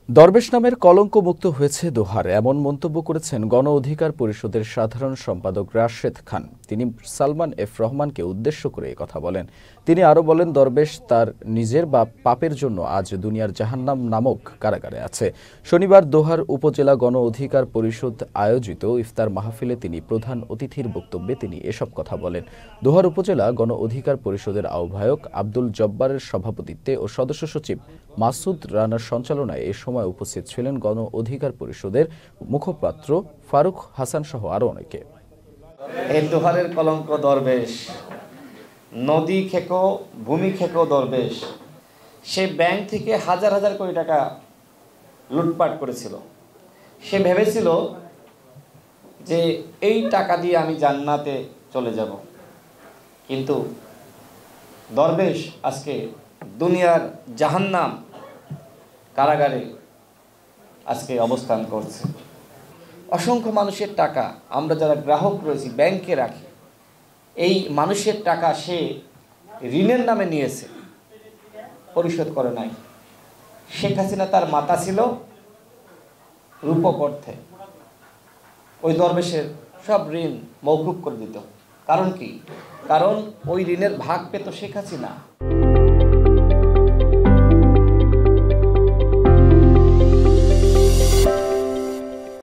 দরবেশ নামের কলঙ্কমুক্ত হয়েছে দোহার, এমন মন্তব্য করেছেন গণ অধিকার পরিষদের সাধারণ সম্পাদক রাশেদ খান। তিনি সালমান এফ রহমানকে উদ্দেশ্য করে কথা বলেন। তিনি আরও বলেন, দরবেশ তার নিজের পাপের জন্য আজ দুনিয়ার জাহান্নাম নামক কারাগারে আছে। শনিবার দোহার উপজেলা গণ অধিকার পরিষদ আয়োজিত ইফতার মাহফিলে তিনি প্রধান অতিথির বক্তব্যে তিনি এসব কথা বলেন। দোহার উপজেলা গণ অধিকার পরিষদের আহ্বায়ক আব্দুল জব্বারের সভাপতিত্বে ও সদস্য সচিব মাসুদ রানার সঞ্চালনায় এ সময় উপস্থিত ছিলেন গণ অধিকার পরিষদের মুখপাত্র ফারুক হাসান সহ আরো অনেকে। এই দোহারের কলঙ্ক দরবেশ, নদী খেকো ভূমি খেকো দরবেশ, সে ব্যাংক থেকে হাজার হাজার কোটি টাকা লুটপাট করেছিল। সে ভেবেছিল যে এই টাকা দিয়ে আমি জান্নাতে চলে যাব, কিন্তু দরবেশ আজকে দুনিয়ার জাহান্নাম কারাগারে আজকে অবস্থান করছে। অসংখ্য মানুষের টাকা আমরা যারা গ্রাহক রয়েছি ব্যাংকে রাখি, এই মানুষের টাকা সে ঋণের নামে নিয়েছে, পরিশোধ করে নাই। শেখ হাসিনা তার মাতা ছিল রূপক অর্থে, ওই দরবেশের সব ঋণ মওকুফ করে দিত। কারণ কি? কারণ ওই ঋণের ভাগ পেত শেখ হাসিনা।